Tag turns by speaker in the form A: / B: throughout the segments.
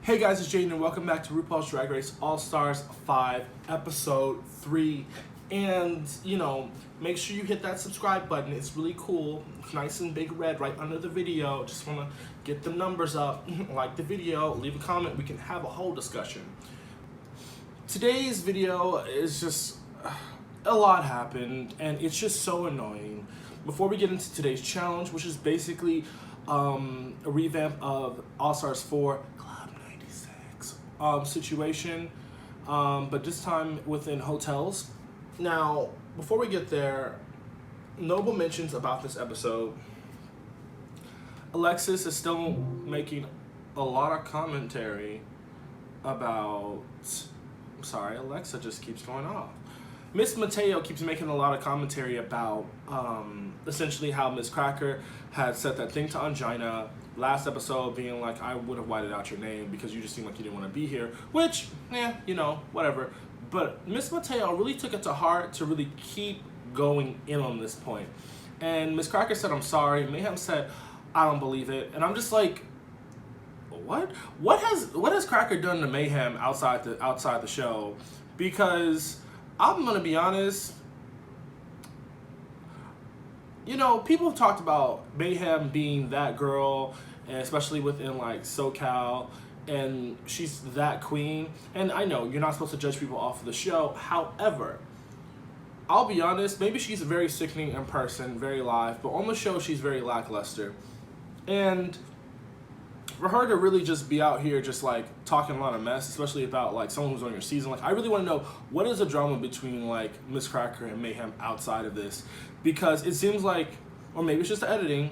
A: Hey guys, it's Jaden and welcome back to RuPaul's Drag Race All-Stars 5, Episode 3. And, make sure you hit that subscribe button. It's really cool. It's nice and big red right under the video. Just want to get the numbers up. Like the video, leave a comment. We can have a whole discussion. Today's video is just... a lot happened, and it's just so annoying. Before we get into today's challenge, which is basically a revamp of All-Stars 4 situation, but this time within hotels. Now, before we get there, notable mentions about this episode. Alexis is still making a lot of commentary about... Sorry, Alexa just keeps going off. Miss Mateo keeps making a lot of commentary about essentially how Miss Cracker had said that thing to Angina last episode, being like, I would have whited out your name because you just seemed like you didn't want to be here, which, whatever. But Miss Mateo really took it to heart to really keep going in on this point. And Miss Cracker said, I'm sorry. Mayhem said, I don't believe it. And I'm just like, what? What has Cracker done to Mayhem outside the show? Because I'm gonna be honest, people have talked about Mayhem being that girl, and especially within like SoCal, and she's that queen. And I know you're not supposed to judge people off of the show. However, I'll be honest, maybe she's very sickening in person, very live, but on the show she's very lackluster. And for her to really just be out here just like talking a lot of mess, especially about like someone who's on your season, like I really want to know what is the drama between like Miss Cracker and Mayhem outside of this, because it seems like, or maybe it's just the editing,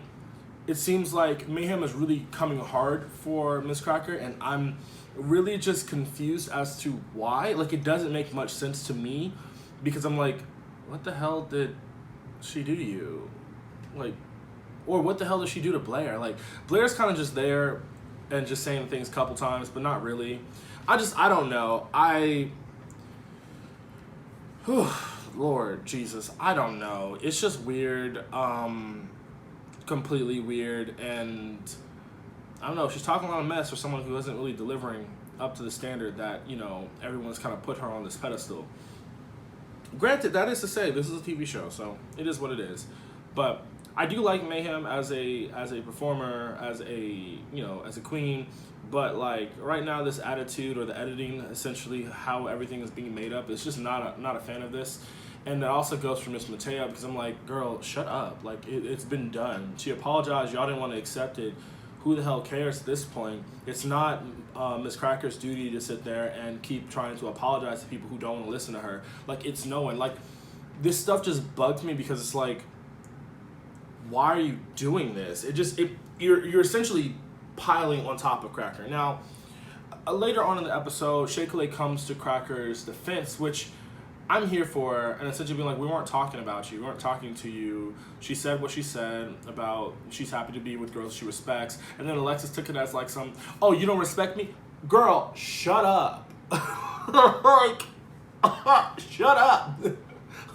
A: it seems like Mayhem is really coming hard for Miss Cracker, and I'm really just confused as to why. Like, it doesn't make much sense to me, because I'm like, what the hell did she do to you? Like, or what the hell did she do to Blair? Like, Blair's kind of just there and just saying things a couple times, but not really. I don't know. Lord Jesus, I don't know. It's just weird, completely weird, and I don't know. She's talking a lot of mess for someone who isn't really delivering up to the standard that, everyone's kind of put her on this pedestal. Granted, that is to say, this is a TV show, so it is what it is. But I do like Mayhem as a performer, as a queen, but like right now this attitude or the editing, essentially how everything is being made up, it's just not a fan of this. And that also goes for Miss Mateo, because I'm like, girl, shut up. Like, it's been done. She apologized. Y'all didn't want to accept it. Who the hell cares at this point? It's not Miss Cracker's duty to sit there and keep trying to apologize to people who don't want to listen to her. Like, it's no one. Like, this stuff just bugs me, because it's like, why are you doing this? You're essentially piling on top of Cracker. Now, later on in the episode, Shea Coulee comes to Cracker's defense, which I'm here for, and essentially being like, we weren't talking about you. We weren't talking to you. She said what she said about she's happy to be with girls she respects. And then Alexis took it as like oh, you don't respect me? Girl, shut up. Like, shut up.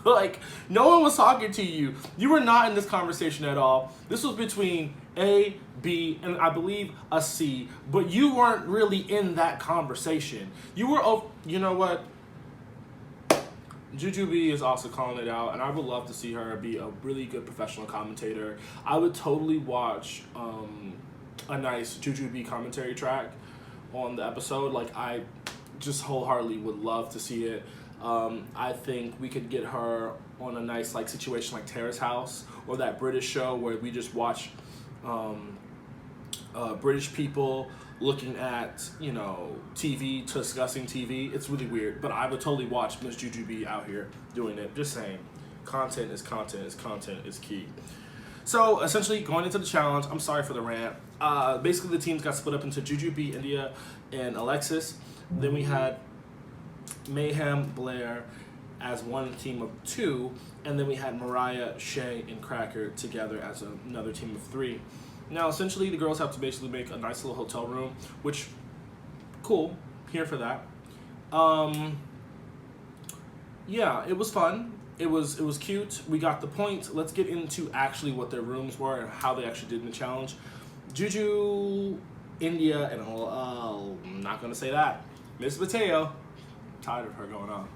A: Like, no one was talking to you. You were not in this conversation at all. This was between A, B, and I believe a C, but you weren't really in that conversation. You were, you know what? Juju B is also calling it out, and I would love to see her be a really good professional commentator. I would totally watch a nice Juju B commentary track on the episode. Like, I just wholeheartedly would love to see it. I think we could get her on a nice like situation like Terrace House, or that British show where we just watch British people looking at TV, discussing TV. It's really weird, but I would totally watch Miss Jujubee out here doing it. Just saying, content is key. So essentially, going into the challenge, I'm sorry for the rant. Basically, the teams got split up into Jujubee, India, and Alexis. Then we had Mayhem, Blair as one team of 2, and then we had Mariah, Shea, and Cracker together as another team of 3. Now, essentially, the girls have to basically make a nice little hotel room, which, cool, here for that. Yeah, it was fun. It was cute. We got the point. Let's get into actually what their rooms were and how they actually did in the challenge. Juju India and I'm not gonna say that, Miss Mateo, tired of her going on.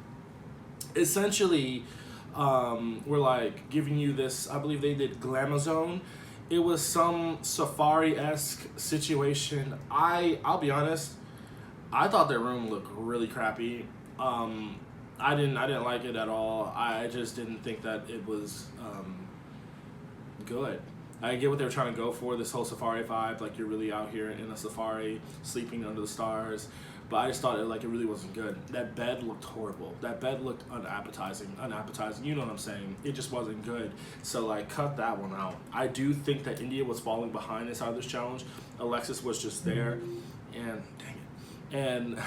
A: Essentially, we're like giving you this. I believe they did Glamazone. It was some safari-esque situation. I'll be honest, I thought their room looked really crappy. I didn't like it at all. I just didn't think that it was good. I get what they were trying to go for, this whole safari vibe, like you're really out here in a safari, sleeping under the stars. But I just thought it really wasn't good. That bed looked horrible. That bed looked unappetizing. You know what I'm saying? It just wasn't good. So like, cut that one out. I do think that India was falling behind inside of this challenge. Alexis was just there, and dang it. And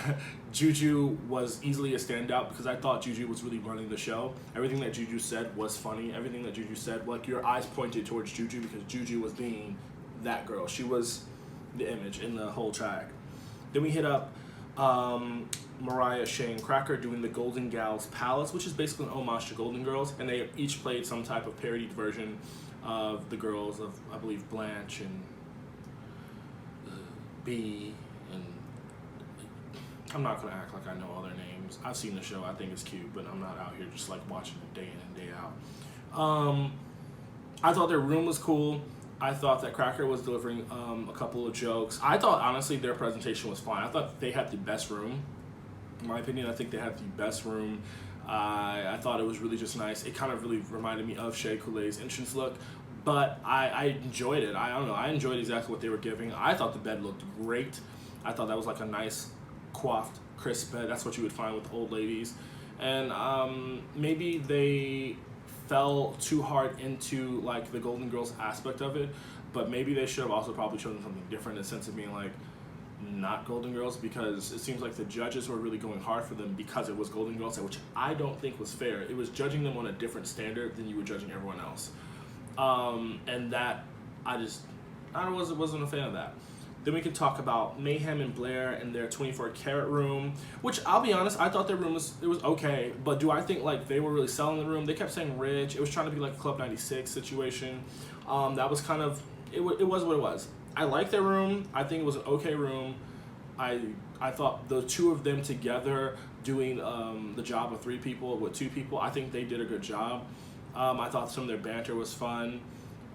A: Juju was easily a standout because I thought Juju was really running the show. Everything that Juju said was funny. Everything that Juju said, like your eyes pointed towards Juju because Juju was being that girl. She was the image in the whole track. Then we hit up Mariah, Shane, Cracker doing the Golden Gals Palace, which is basically an homage to Golden Girls, and they each played some type of parodied version of the girls of, I believe, Blanche and B, and I'm not going to act like I know all their names. I've seen the show. I think it's cute, but I'm not out here just like watching it day in and day out. I thought their room was cool. I thought that Cracker was delivering a couple of jokes. I thought, honestly, their presentation was fine. I thought they had the best room. In my opinion, I think they had the best room. I thought it was really just nice. It kind of really reminded me of Shea Coulee's entrance look, but I enjoyed it. I don't know. I enjoyed exactly what they were giving. I thought the bed looked great. I thought that was like a nice, coiffed, crisp bed. That's what you would find with old ladies. And maybe they fell too hard into like the Golden Girls aspect of it, but maybe they should have also probably chosen something different in the sense of being like not Golden Girls, because it seems like the judges were really going hard for them because it was Golden Girls, which I don't think was fair. It was judging them on a different standard than you were judging everyone else, and that I wasn't a fan of that. Then we can talk about Mayhem and Blair and their 24-karat room, which I'll be honest, I thought their room was okay, but do I think like they were really selling the room? They kept saying rich. It was trying to be like a Club 96 situation. That was kind of, it was what it was. I like their room. I think it was an okay room. I thought the two of them together doing the job of three people with two people, I think they did a good job. I thought some of their banter was fun.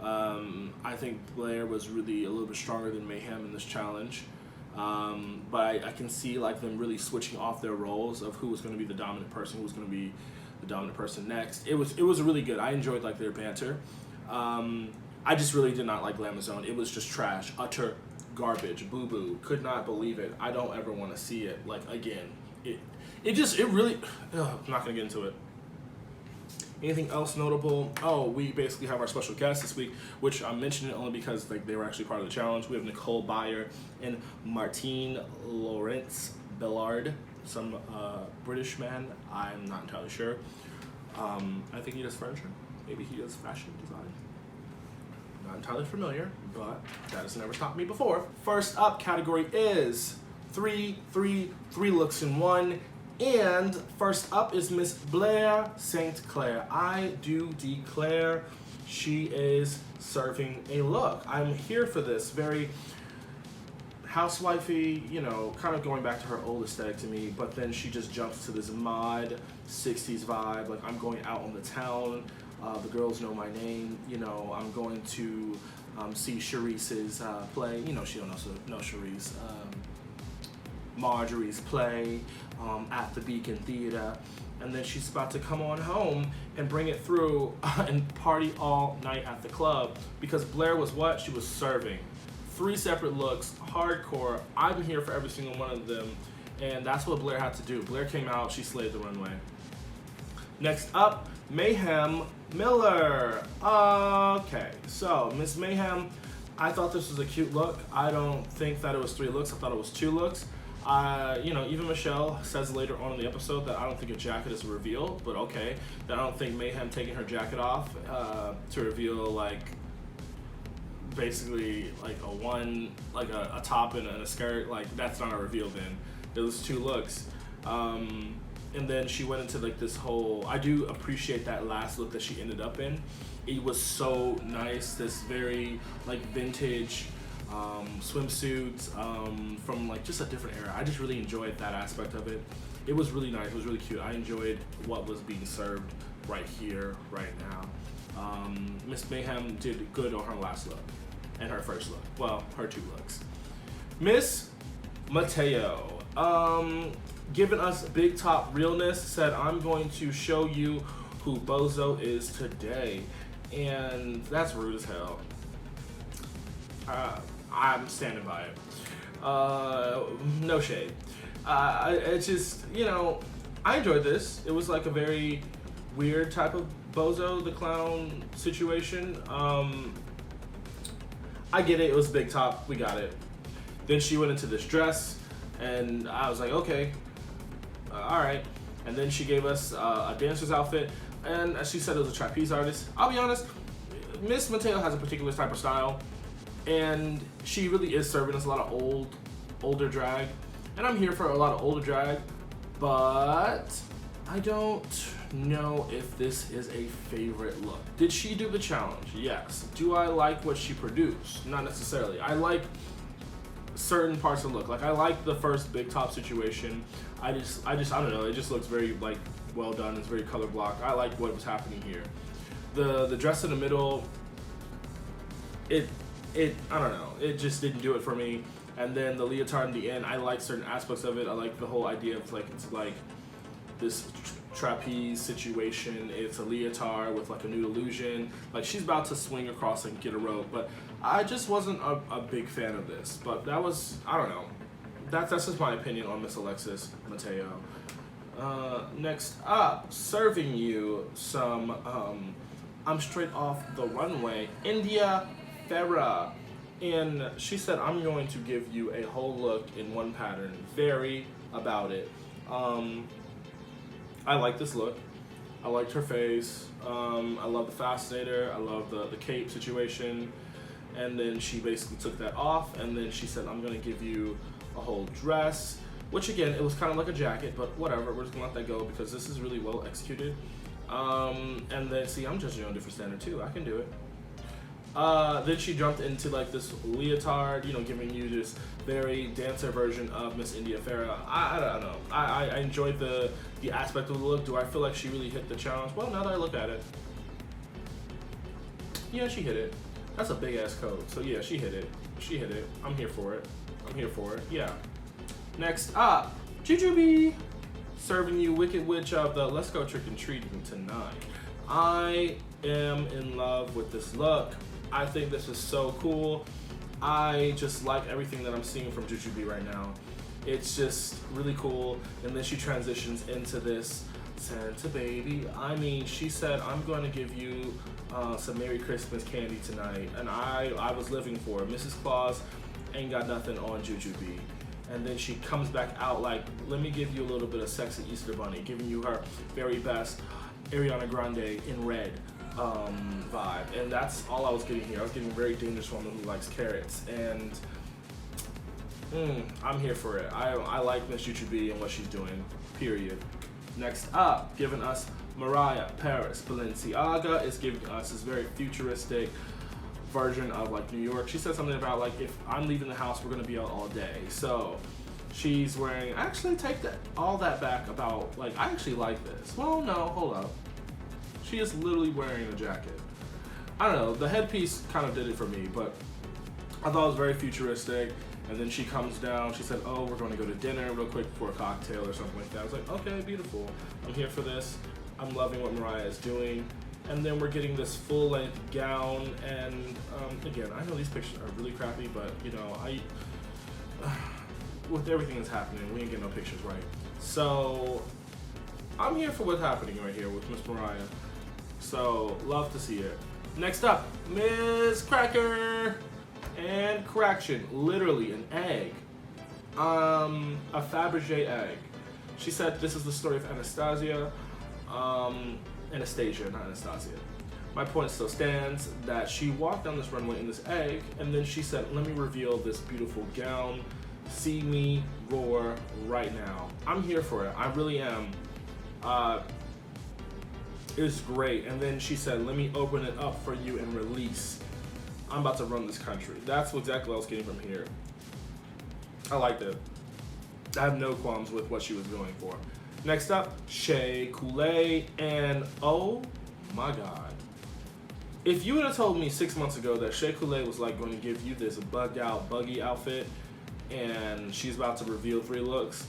A: I think Blair was really a little bit stronger than Mayhem in this challenge, but I can see like them really switching off their roles of who was going to be the dominant person, who was going to be the dominant person next. It was really good. I enjoyed like their banter. I just really did not like Glamazone. It was just trash, utter garbage, boo boo. Could not believe it. I don't ever want to see it like again. It really. I'm not gonna get into it. Anything else notable? Oh, we basically have our special guest this week, which I'm mentioning only because like they were actually part of the challenge. We have Nicole Byer and Martine Lawrence Bellard, some British man. I'm not entirely sure. I think he does furniture. Maybe he does fashion design. Not entirely familiar, but that has never stopped me before. First up category is three looks in one. And first up is Miss Blair St. Clair. I do declare she is serving a look. I'm here for this. Very housewifey, you know, kind of going back to her old aesthetic to me, but then she just jumps to this mod 60s vibe. Like, I'm going out on the town. The girls know my name. You know, I'm going to see Charisse's play. You know, she don't know Charisse. Marjorie's play at the Beacon Theater, and then she's about to come on home and bring it through and party all night at the club, because Blair was what? She was serving. 3 separate looks, hardcore. I'm here for every single one of them, and that's what Blair had to do. Blair came out, she slayed the runway. Next up, Mayhem Miller. Okay, so Miss Mayhem, I thought this was a cute look. I don't think that it was 3 looks, I thought it was 2 looks. You know, even Michelle says later on in the episode that I don't think a jacket is a reveal, but okay. That I don't think Mayhem taking her jacket off to reveal like basically like a top and a skirt, like that's not a reveal then. It was 2 looks. And then she went into like this whole, I do appreciate that last look that she ended up in. It was so nice, this very like vintage swimsuits from like just a different era. I just really enjoyed that aspect of it. It was really nice. It was really cute. I enjoyed what was being served right here, right now. Miss Mayhem did good on her last look and her first look. Well, her 2 looks. Miss Mateo, giving us big top realness, said, I'm going to show you who Bozo is today. And that's rude as hell. I'm standing by it. No shade. It's just, you know, I enjoyed this. It was like a very weird type of Bozo the Clown situation. I get it. It was a big top. We got it. Then she went into this dress, and I was like, okay, all right. And then she gave us a dancer's outfit, and she said it was a trapeze artist. I'll be honest, Miss Mateo has a particular type of style, and she really is serving us a lot of older drag. And I'm here for a lot of older drag, but I don't know if this is a favorite look. Did she do the challenge? Yes. Do I like what she produced? Not necessarily. I like certain parts of the look. Like, I like the first big top situation. I don't know. It just looks very, like, well done. It's very color blocked. I like what was happening here. The dress in the middle, I don't know. It just didn't do it for me. And then the leotard in the end, I like certain aspects of it. I like the whole idea of, like, it's like this trapeze situation. It's a leotard with like a nude illusion. Like, she's about to swing across and get a rope, but I just wasn't a big fan of this. But that was, I don't know. That's just my opinion on Miss Alexis Mateo. Next up, serving you some I'm Straight Off the Runway, India Ferrah. And she said, I'm going to give you a whole look in one pattern. Very about it. I like this look. I liked her face. I love the fascinator. I love the cape situation. And then she basically took that off, and then she said, I'm gonna give you a whole dress, which again, it was kind of like a jacket, but whatever, we're just gonna let that go because this is really well executed. And then, see, I'm judging on a different standard too. I can do it. Then she jumped into like this leotard, you know, giving you this very dancer version of Miss India Ferrah. I don't know. I enjoyed the aspect of the look. Do I feel like she really hit the challenge? Well, now that I look at it, yeah, she hit it. That's a big ass coat. So yeah, she hit it. She hit it. I'm here for it. I'm here for it. Yeah. Next up, Jujubee, serving you Wicked Witch of the Let's Go Trick and Treating tonight. I am in love with this look. I think this is so cool. I just like everything that I'm seeing from Jujubee right now. It's just really cool. And then she transitions into this Santa baby. I mean, she said, I'm going to give you some Merry Christmas candy tonight. And I was living for it. Mrs. Claus ain't got nothing on Jujubee. And then she comes back out like, let me give you a little bit of sexy Easter Bunny, giving you her very best Ariana Grande in red vibe. And that's all I was getting here. I was getting a very dangerous woman who likes carrots. And I'm here for it. I like Miss Jujubee and what she's doing, period. Next up, giving us Mariah, Paris, Balenciaga is giving us this very futuristic version of like New York. She said something about like, if I'm leaving the house, we're gonna be out all day. So she's wearing, actually take all that back about like, I actually like this. Well, no, hold up. She is literally wearing a jacket. I don't know, the headpiece kind of did it for me, but I thought it was very futuristic. And then she comes down, she said, oh, we're going to go to dinner real quick for a cocktail or something like that. I was like, okay, beautiful. I'm here for this. I'm loving what Mariah is doing. And then we're getting this full-length gown. And again, I know these pictures are really crappy, but you know, with everything that's happening, we ain't getting no pictures right. So I'm here for what's happening right here with Miss Mariah. So love to see it. Next up, Miss Cracker. And correction, literally an egg, a Fabergé egg. She said this is the story of Anastasia, Anastasia, not Anastasia. My point still stands that she walked down this runway in this egg, and then she said, let me reveal this beautiful gown. See me roar right now. I'm here for it, I really am. It's great. And then she said, let me open it up for you and release. I'm about to run this country. That's exactly what I was getting from here. I liked it. I have no qualms with what she was going for. Next up, Shea Coulee, and oh my God. If you would have told me 6 months ago that Shea Coulee was like going to give you this bugged out, buggy outfit, and she's about to reveal 3 looks,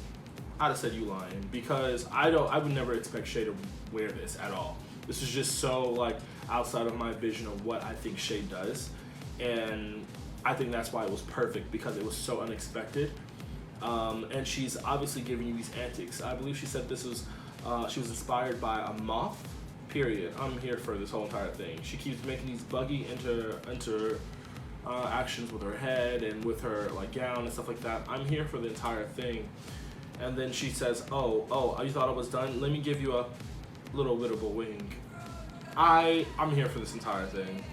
A: I'd have said you lying, because I would never expect Shea to wear this at all. This is just so like outside of my vision of what I think Shea does, and I think that's why it was perfect, because it was so unexpected. And she's obviously giving you these antics. I believe she said this was she was inspired by a moth. Period. I'm here for this whole entire thing. She keeps making these buggy actions with her head and with her like gown and stuff like that. I'm here for the entire thing. And then she says, "Oh, you thought I was done? Let me give you a little bit of a wink." I'm here for this entire thing.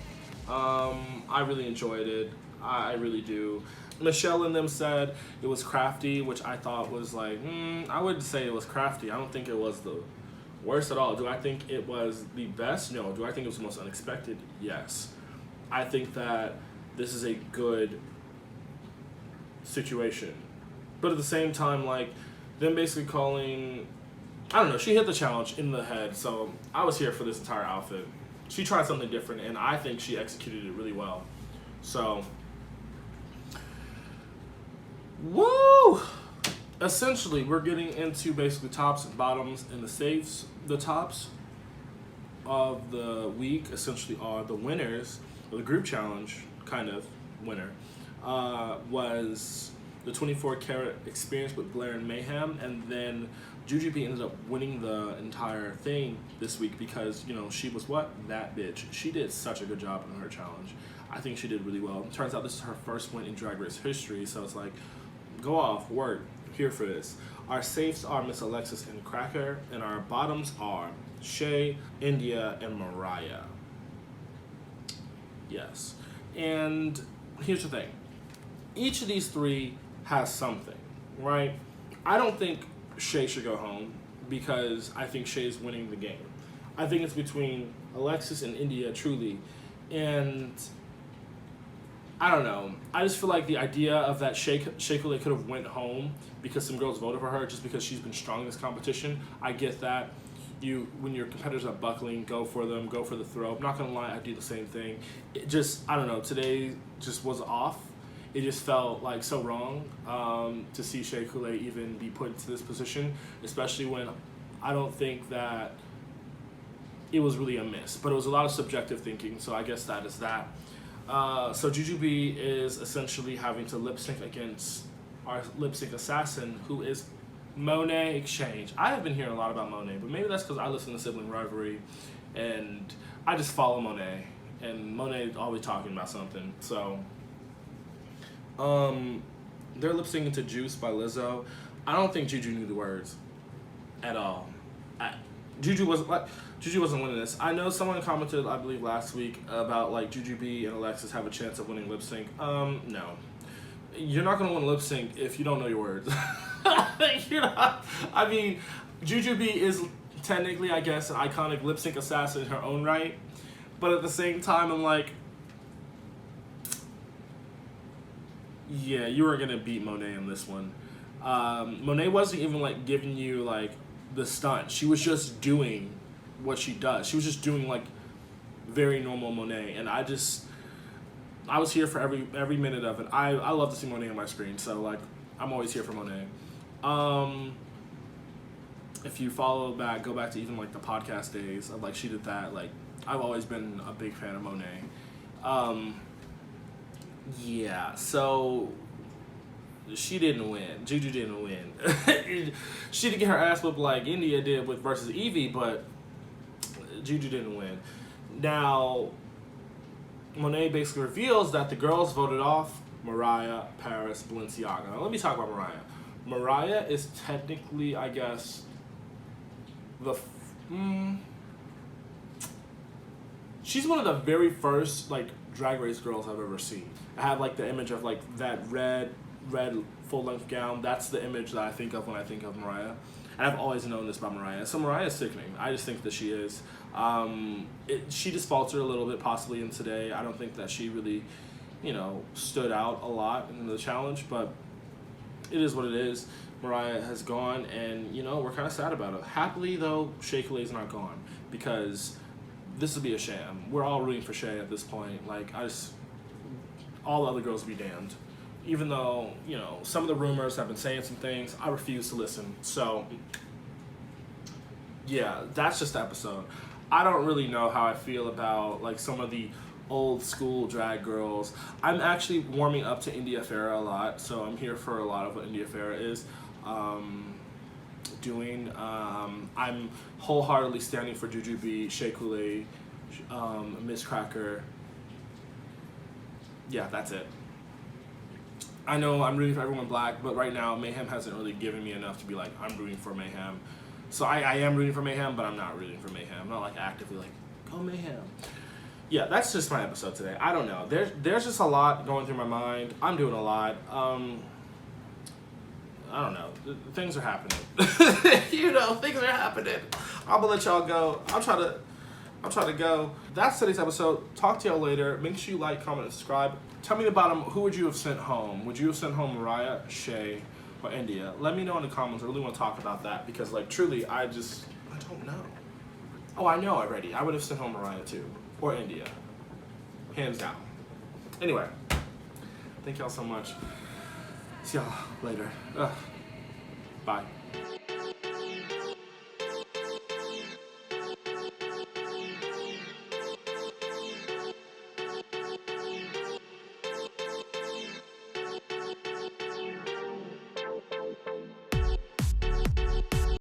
A: I really enjoyed it. I really do. Michelle and them said it was crafty, which I thought was like, I wouldn't say it was crafty. I don't think it was the worst at all. Do I think it was the best? No. Do I think it was the most unexpected? Yes. I think that this is a good situation. But at the same time, like, them basically calling, I don't know, she hit the challenge in the head, so I was here for this entire outfit. She tried something different, and I think she executed it really well. So, woo! Essentially, we're getting into basically tops and bottoms and the safes. The tops of the week essentially are the winners, or the group challenge, kind of winner, was the 24 karat experience with Blair and Mayhem, and then Jujubee ended up winning the entire thing this week because, you know, she was what? That bitch. She did such a good job in her challenge. I think she did really well. It turns out this is her first win in Drag Race history, so it's like, go off, work, here for this. Our safes are Miss Alexis and Cracker, and our bottoms are Shea, India, and Mariah. Yes. And here's the thing. Each of these 3 has something, right? I don't think Shea should go home because I think Shea's winning the game. I think it's between Alexis and India, truly. And I don't know. I just feel like the idea of that Shea Coulee could have went home because some girls voted for her just because she's been strong in this competition. I get that. When your competitors are buckling, go for them, go for the throw. I'm not gonna lie, I do the same thing. It just, I don't know, today just was off. It just felt like so wrong to see Shea Coulee even be put into this position, especially when I don't think that it was really a miss, but it was a lot of subjective thinking, so I guess that is that. So Jujubee is essentially having to lip sync against our lip sync assassin, who is Monet Exchange. I have been hearing a lot about Monet, but maybe that's because I listen to Sibling Rivalry, and I just follow Monet, and Monet is always talking about something. So, they're lip syncing to Juice by Lizzo. I don't think Juju knew the words at all. Juju wasn't winning this. I know someone commented, I believe last week, about like Jujubee and Alexis have a chance of winning lip sync. No, you're not gonna win lip sync if you don't know your words. You're not. I mean, Jujubee is technically, I guess, an iconic lip sync assassin in her own right, but at the same time, I'm like, yeah, you were gonna beat Monet in this one. Monet wasn't even like giving you like the stunt. She was just doing what she does. She was just doing like very normal Monet, and I was here for every minute of it. I love to see Monet on my screen, so like I'm always here for Monet. If you go back to even like the podcast days of like she did that, like I've always been a big fan of Monet. Yeah, so she didn't win. Juju didn't win. She didn't get her ass whooped like India did with versus Evie, but Juju didn't win. Now, Monet basically reveals that the girls voted off Mariah, Paris, Balenciaga. Now, let me talk about Mariah. Mariah is technically, I guess, she's one of the very first like Drag Race girls I've ever seen. I have like the image of like that red full-length gown. That's the image that I think of when I think of Mariah. And I've always known this about Mariah. So Mariah is sickening. I just think that she is. She just faltered a little bit possibly in today. I don't think that she really, stood out a lot in the challenge, but it is what it is. Mariah has gone, and, we're kind of sad about it. Happily, though, Shea Couleé's not gone, because this would be a sham. We're all rooting for Shea at this point. Like, all the other girls be damned. Even though, some of the rumors have been saying some things, I refuse to listen. So, yeah, that's just the episode. I don't really know how I feel about, like, some of the old school drag girls. I'm actually warming up to India Ferrah a lot, so I'm here for a lot of what India Ferrah is doing. I'm wholeheartedly standing for Jujubee, Shea Couleé, Miss Cracker. Yeah, that's it. I know I'm rooting for everyone black, but right now Mayhem hasn't really given me enough to be like, I'm rooting for Mayhem. So I am rooting for Mayhem, but I'm not rooting for Mayhem. I'm not like actively like, go Mayhem. Yeah, that's just my episode today. I don't know. There's just a lot going through my mind. I'm doing a lot. I don't know. Things are happening. Things are happening. I'm gonna let y'all go. I'm trying to go. That's today's episode. Talk to y'all later. Make sure you like, comment, and subscribe. Tell me about them. Who would you have sent home? Would you have sent home Mariah, Shea, or India? Let me know in the comments. I really want to talk about that because, like, truly, I don't know. Oh, I know already. I would have sent home Mariah too, or India, hands down. Anyway, thank y'all so much. See y'all later. Bye.